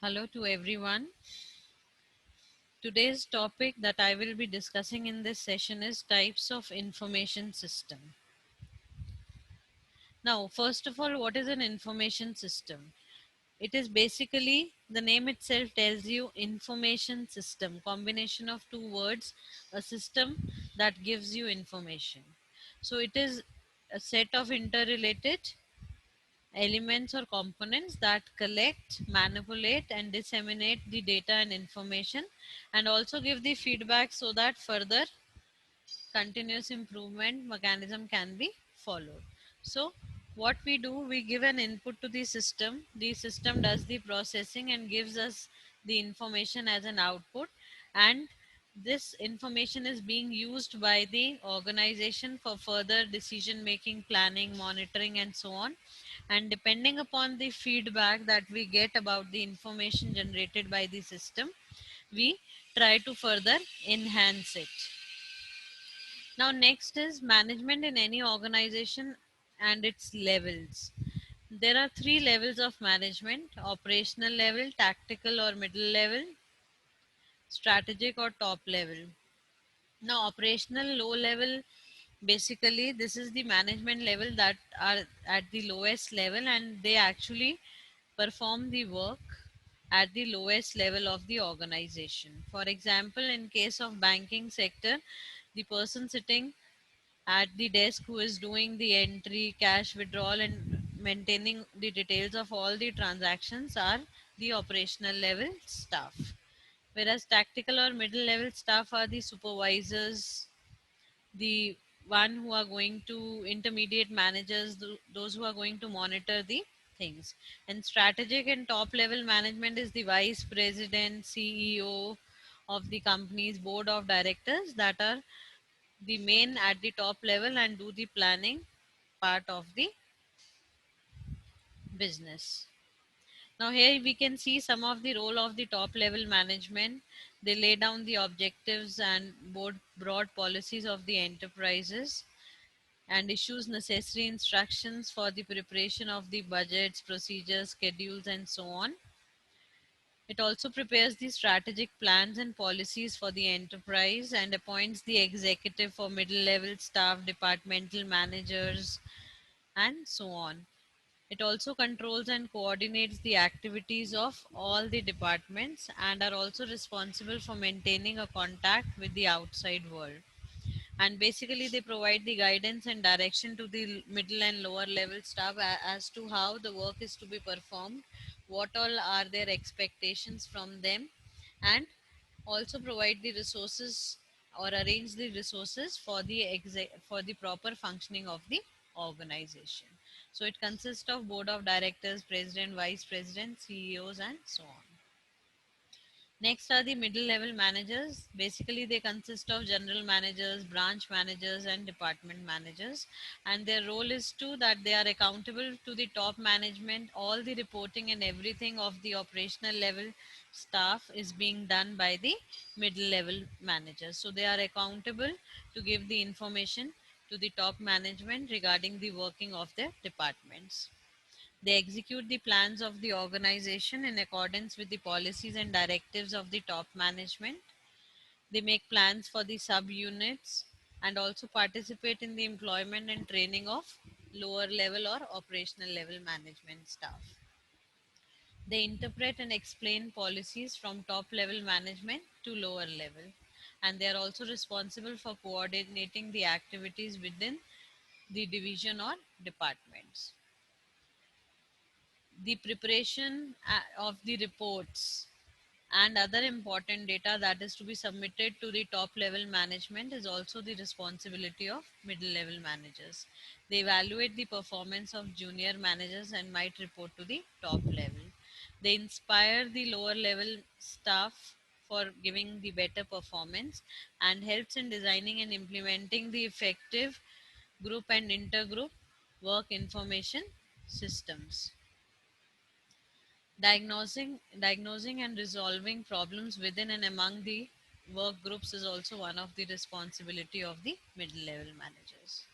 Hello to everyone. Today's topic that I will be discussing in this session is types of information system. Now, first of all, what is an information system? It is basically the name itself tells you information system, combination of two words, a system that gives you information. So it is a set of interrelated elements or components that collect, manipulate, and disseminate the data and information, and also give the feedback so that further continuous improvement mechanism can be followed. So, what we do, we give an input to the system does the processing and gives us the information as an output, and this information is being used by the organization for further decision making, planning, monitoring, and so on. And depending upon the feedback that we get about the information generated by the system, we try to further enhance it. Now, next is management in any organization and its levels. There are three levels of management: operational level, tactical or middle level, strategic or top level. Now, operational low level, basically, this is the management level that are at the lowest level, and they actually perform the work at the lowest level of the organization. For example, in case of banking sector, the person sitting at the desk who is doing the entry, cash withdrawal, and maintaining the details of all the transactions are the operational level staff. Whereas tactical or middle level staff are the supervisors, the one who are going to intermediate managers, those who are going to monitor the things. And strategic and top level management is the vice president, CEO of the company's board of directors that are the main at the top level and do the planning part of the business. Now here we can see some of the role of the top level management. They lay down the objectives and board broad policies of the enterprises and issues necessary instructions for the preparation of the budgets, procedures, schedules, and so on. It also prepares the strategic plans and policies for the enterprise and appoints the executive for middle level staff, departmental managers, and so on. It also controls and coordinates the activities of all the departments and are also responsible for maintaining a contact with the outside world. And basically, they provide the guidance and direction to the middle and lower level staff as to how the work is to be performed, what all are their expectations from them, and also provide the resources or arrange the resources for the for the proper functioning of the organization. So it consists of board of directors, president, vice president, CEOs, and so on. Next are the middle level managers. Basically, they consist of general managers, branch managers, and department managers. And their role is to that they are accountable to the top management. All the reporting and everything of the operational level staff is being done by the middle level managers. So they are accountable to give the information to the top management regarding the working of their departments. They execute the plans of the organization in accordance with the policies and directives of the top management. They make plans for the subunits and also participate in the employment and training of lower level or operational level management staff. They interpret and explain policies from top level management to lower level. And they are also responsible for coordinating the activities within the division or departments. The preparation of the reports and other important data that is to be submitted to the top level management is also the responsibility of middle level managers. They evaluate the performance of junior managers and might report to the top level. They inspire the lower level staff for giving the better performance and helps in designing and implementing the effective group and intergroup work information systems. Diagnosing and resolving problems within and among the work groups is also one of the responsibility of the middle level managers.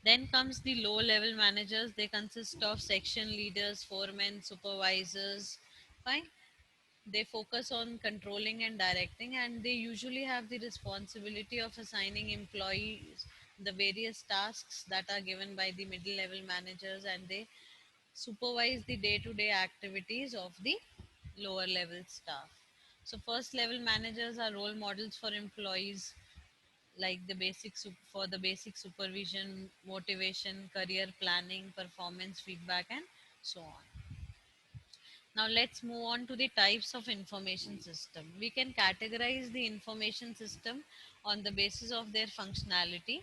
Then comes the low level managers. They consist of section leaders, foremen, supervisors. Fine. They focus on controlling and directing, and they usually have the responsibility of assigning employees the various tasks that are given by the middle level managers, and they supervise the day to day activities of the lower level staff. So, first level managers are role models for employees, like for the basic supervision, motivation, career planning, performance feedback, and so on. Now let's move on to the types of information system. We can categorize the information system on the basis of their functionality.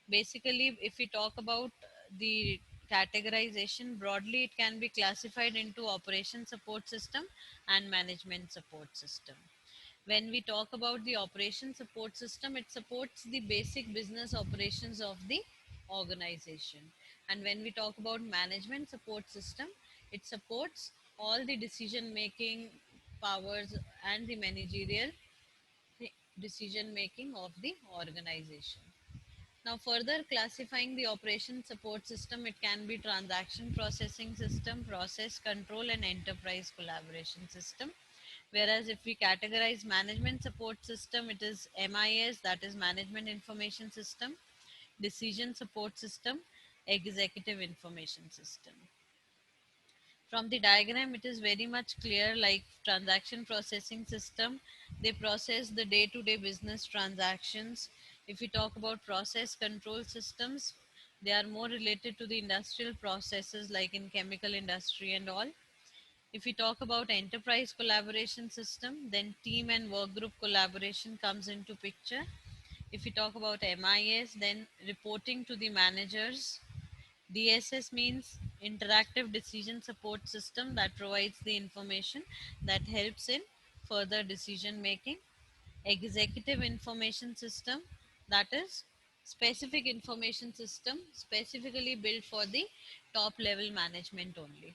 Basically, if we talk about the categorization broadly, it can be classified into operation support system and management support system. When we talk about the operation support system, it supports the basic business operations of the organization. And when we talk about management support system, it supports all the decision making powers and the managerial decision making of the organization. Now, further classifying the operation support system, it can be transaction processing system, process control, and enterprise collaboration system. Whereas if we categorize management support system, it is MIS, that is Management Information System, Decision Support System, Executive Information System. From the diagram, it is very much clear, like transaction processing system, they process the day to day business transactions. If we talk about process control systems, they are more related to the industrial processes like in chemical industry and all. If we talk about enterprise collaboration system, then team and work group collaboration comes into picture. If we talk about MIS, then reporting to the managers. DSS means interactive decision support system that provides the information that helps in further decision making. Executive information system, that is specific information system specifically built for the top level management only.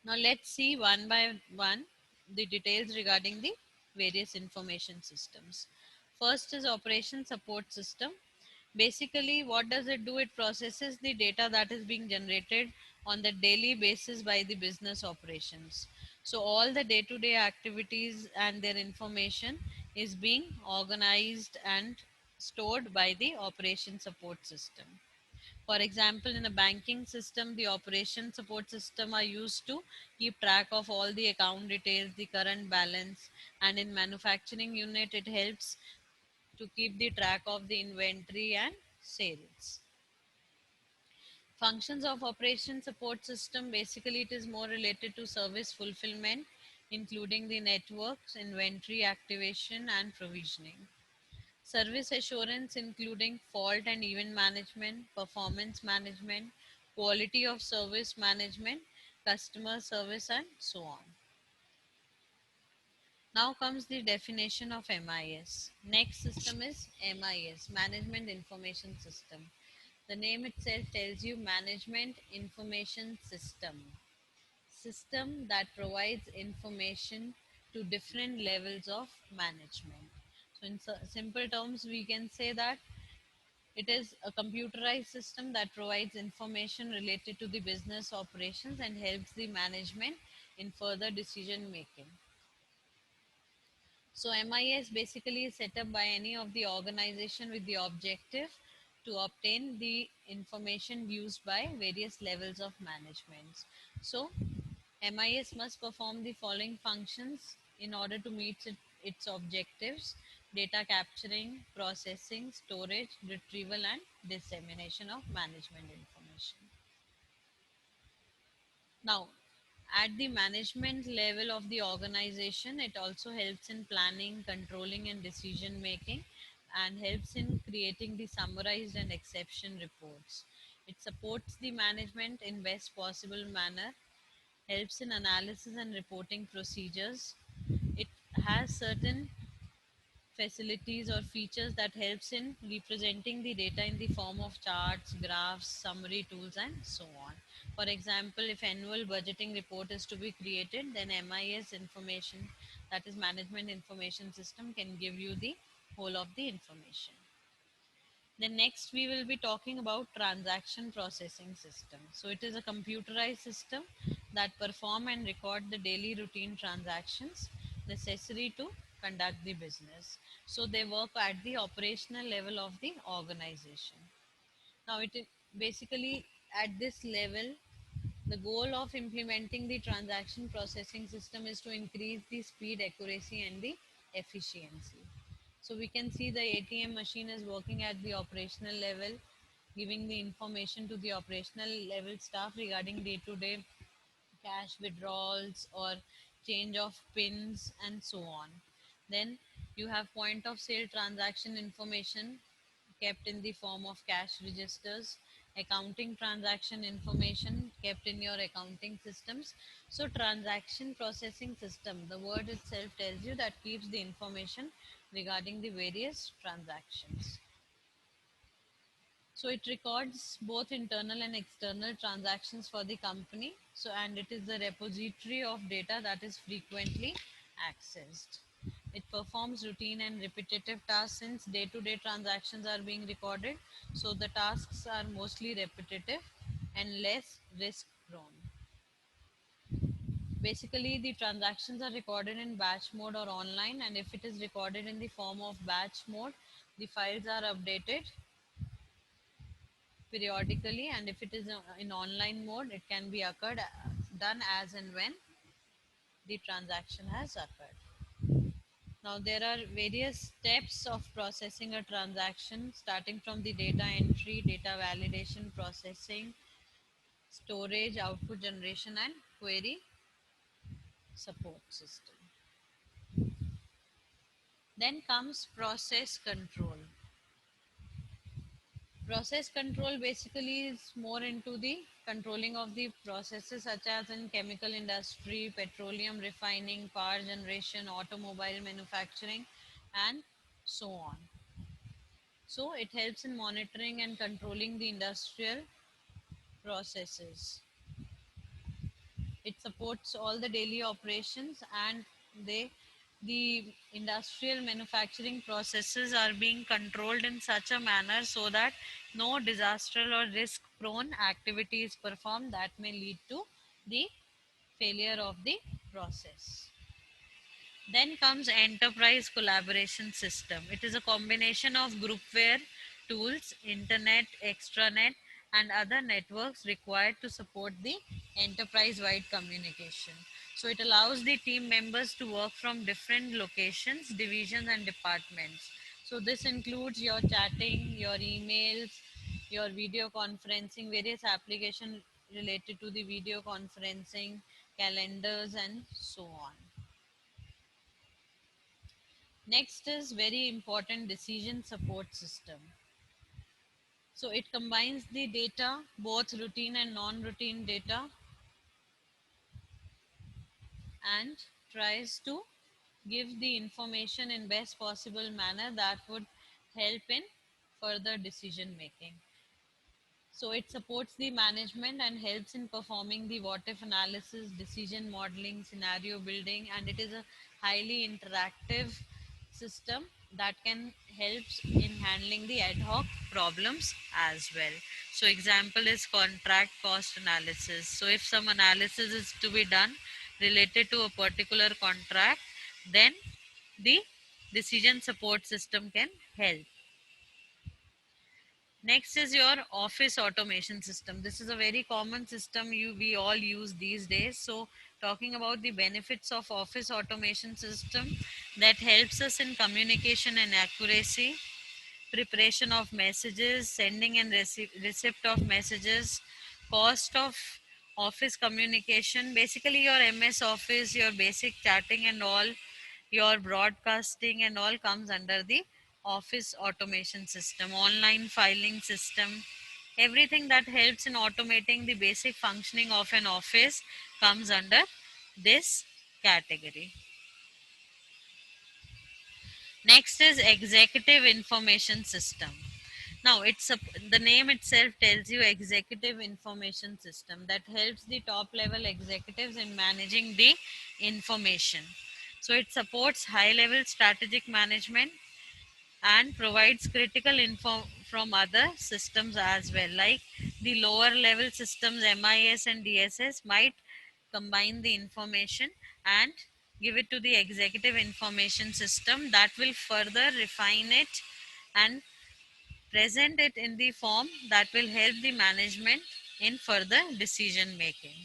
Now let's see one by one the details regarding the various information systems. First is operation support system. Basically, what does it do? It processes the data that is being generated on the daily basis by the business operations. So all the day-to-day activities and their information is being organized and stored by the operation support system. For example, in a banking system, the operation support system are used to keep track of all the account details, the current balance, and in manufacturing unit, it helps to keep the track of the inventory and sales. Functions of operation support system, basically it is more related to service fulfillment, including the networks, inventory activation and provisioning. Service assurance, including fault and event management, performance management, quality of service management, customer service, and so on. Now comes the definition of MIS. Next system is MIS, Management Information System. The name itself tells you Management Information System. System that provides information to different levels of management. So, in simple terms, we can say that it is a computerized system that provides information related to the business operations and helps the management in further decision making. So MIS basically is set up by any of the organization with the objective to obtain the information used by various levels of management. So MIS must perform the following functions in order to meet its objectives: data capturing, processing, storage, retrieval, and dissemination of management information. Now, at the management level of the organization, it also helps in planning, controlling, and decision making, and helps in creating the summarized and exception reports. It supports the management in best possible manner, helps in analysis and reporting procedures. It has certain facilities or features that helps in representing the data in the form of charts, graphs, summary tools, and so on. For example, if annual budgeting report is to be created, then MIS information, that is Management Information System, can give you the whole of the information. Then next we will be talking about transaction processing system. So it is a computerized system that perform and record the daily routine transactions necessary to conduct the business. So they work at the operational level of the organization. Now it is basically at this level, the goal of implementing the transaction processing system is to increase the speed, accuracy, and the efficiency. So we can see the ATM machine is working at the operational level, giving the information to the operational level staff regarding day to day cash withdrawals or change of pins and so on. Then you have point of sale transaction information kept in the form of cash registers, accounting transaction information kept in your accounting systems. So transaction processing system, the word itself tells you that keeps the information regarding the various transactions. So it records both internal and external transactions for the company. So and it is the repository of data that is frequently accessed. It performs routine and repetitive tasks since day-to-day transactions are being recorded. So the tasks are mostly repetitive and less risk prone. Basically, the transactions are recorded in batch mode or online, and if it is recorded in the form of batch mode, the files are updated periodically, and if it is in online mode, it can be occurred done as and when the transaction has occurred. Now there are various steps of processing a transaction, starting from the data entry, data validation, processing, storage, output generation, and query support system. Then comes process control. Process control basically is more into the controlling of the processes such as in chemical industry, petroleum refining, power generation, automobile manufacturing, and so on. So it helps in monitoring and controlling the industrial processes. It supports all the daily operations, and the industrial manufacturing processes are being controlled in such a manner so that no disaster or risk prone activity is performed that may lead to the failure of the process. Then comes enterprise collaboration system. It is a combination of groupware tools, internet, extranet, and other networks required to support the enterprise wide communication. So it allows the team members to work from different locations, divisions, and departments. So this includes your chatting, your emails, your video conferencing, various applications related to the video conferencing, calendars, and so on. Next is very important decision support system. So it combines the data, both routine and non-routine data, and tries to give the information in best possible manner that would help in further decision making. So it supports the management and helps in performing the what if analysis, decision modeling, scenario building, and it is a highly interactive system that can helps in handling the ad hoc problems as well. So example is contract cost analysis. So if some analysis is to be done related to a particular contract, then the decision support system can help. Next is your office automation system. This is a very common system we all use these days. So talking about the benefits of office automation system, that helps us in communication and accuracy, preparation of messages, sending and receipt of messages, cost of office communication, basically your MS Office, your basic chatting and all, your broadcasting and all comes under the office automation system, online filing system. Everything that helps in automating the basic functioning of an office comes under this category. Next is executive information system. Now, the name itself tells you executive information system that helps the top level executives in managing the information. So, it supports high level strategic management and provides critical from other systems as well. Like the lower level systems, MIS and DSS, might combine the information and give it to the executive information system that will further refine it and present it in the form that will help the management in further decision making.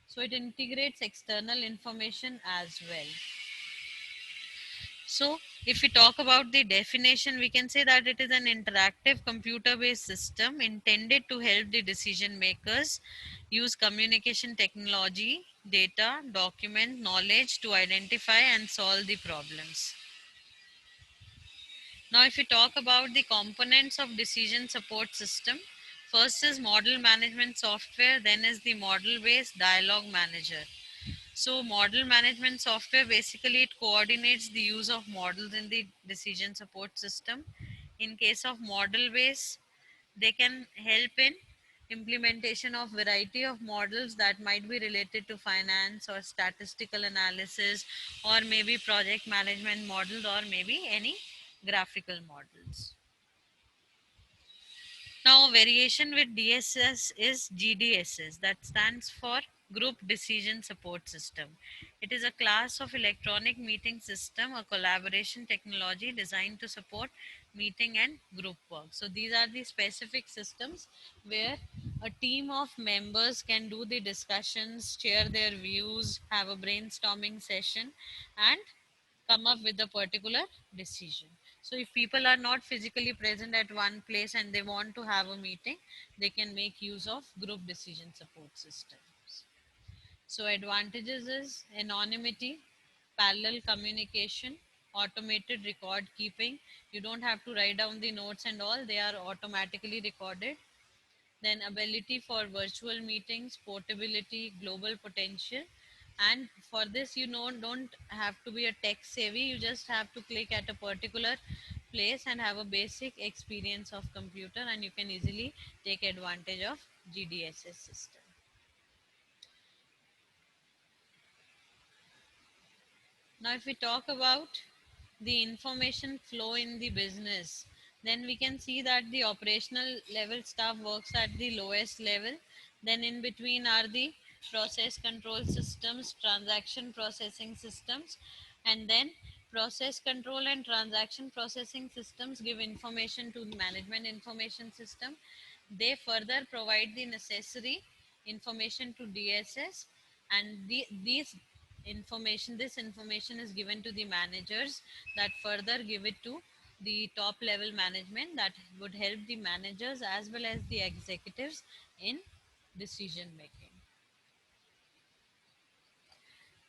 So it integrates external information as well. So, if we talk about the definition, we can say that it is an interactive computer based system intended to help the decision makers use communication technology, data, document, knowledge to identify and solve the problems. Now, if we talk about the components of decision support system, first is model management software, then is the model based dialogue manager. So, model management software basically it coordinates the use of models in the decision support system. In case of model base, they can help in implementation of variety of models that might be related to finance or statistical analysis or maybe project management models or maybe any graphical models. Now, variation with DSS is GDSS, that stands for Group Decision Support System. It is a class of electronic meeting system, a collaboration technology designed to support meeting and group work. So, these are the specific systems where a team of members can do the discussions, share their views, have a brainstorming session, and come up with a particular decision. So, if people are not physically present at one place and they want to have a meeting, they can make use of group decision support systems. So, advantages is anonymity, parallel communication, automated record keeping. You don't have to write down the notes and all, they are automatically recorded. Then ability for virtual meetings, portability, global potential. And for this, you know, don't have to be a tech savvy. You just have to click at a particular place and have a basic experience of computer, and you can easily take advantage of GDSS system. Now, if we talk about the information flow in the business, then we can see that the operational level staff works at the lowest level. Then, in between are the process control systems, transaction processing systems, and then process control and transaction processing systems give information to the management information system. They further provide the necessary information to DSS, and this information is given to the managers that further give it to the top level management that would help the managers as well as the executives in decision making.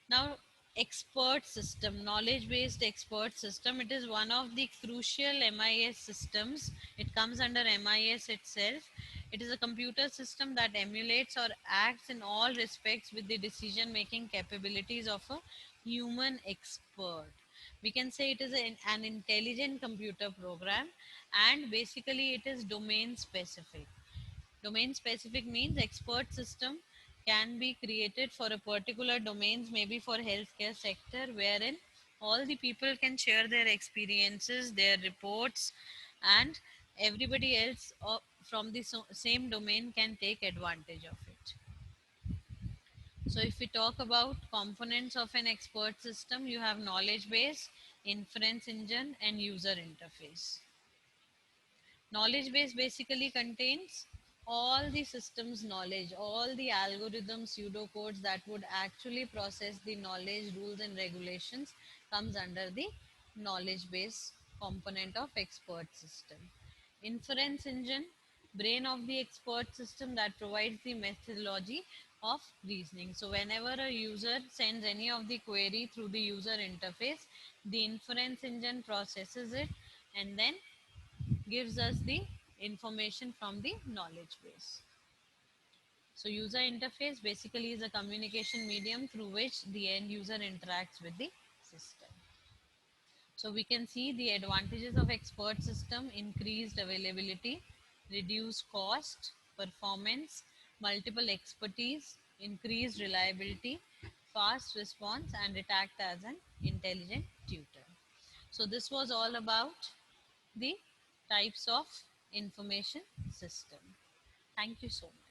Now, expert system, knowledge based expert system, it is one of the crucial MIS systems. It comes under MIS itself. It is a computer system that emulates or acts in all respects with the decision making capabilities of a human expert. We can say it is an intelligent computer program, and basically it is domain specific. Domain specific means expert system can be created for a particular domains, maybe for healthcare sector, wherein all the people can share their experiences, their reports, and everybody else from the same domain can take advantage of it. So, if we talk about components of an expert system, you have knowledge base, inference engine, and user interface. Knowledge base basically contains all the system's knowledge, all the algorithms, pseudocodes that would actually process the knowledge, rules, and regulations comes under the knowledge base component of expert system. Inference engine, brain of the expert system that provides the methodology of reasoning. So, whenever a user sends any of the query through the user interface, the inference engine processes it and then gives us the information from the knowledge base. So, user interface basically is a communication medium through which the end user interacts with the system. So, we can see the advantages of expert system: increased availability, reduced cost, performance, multiple expertise, increased reliability, fast response, and it acts as an intelligent tutor. So, this was all about the types of information system. Thank you so much.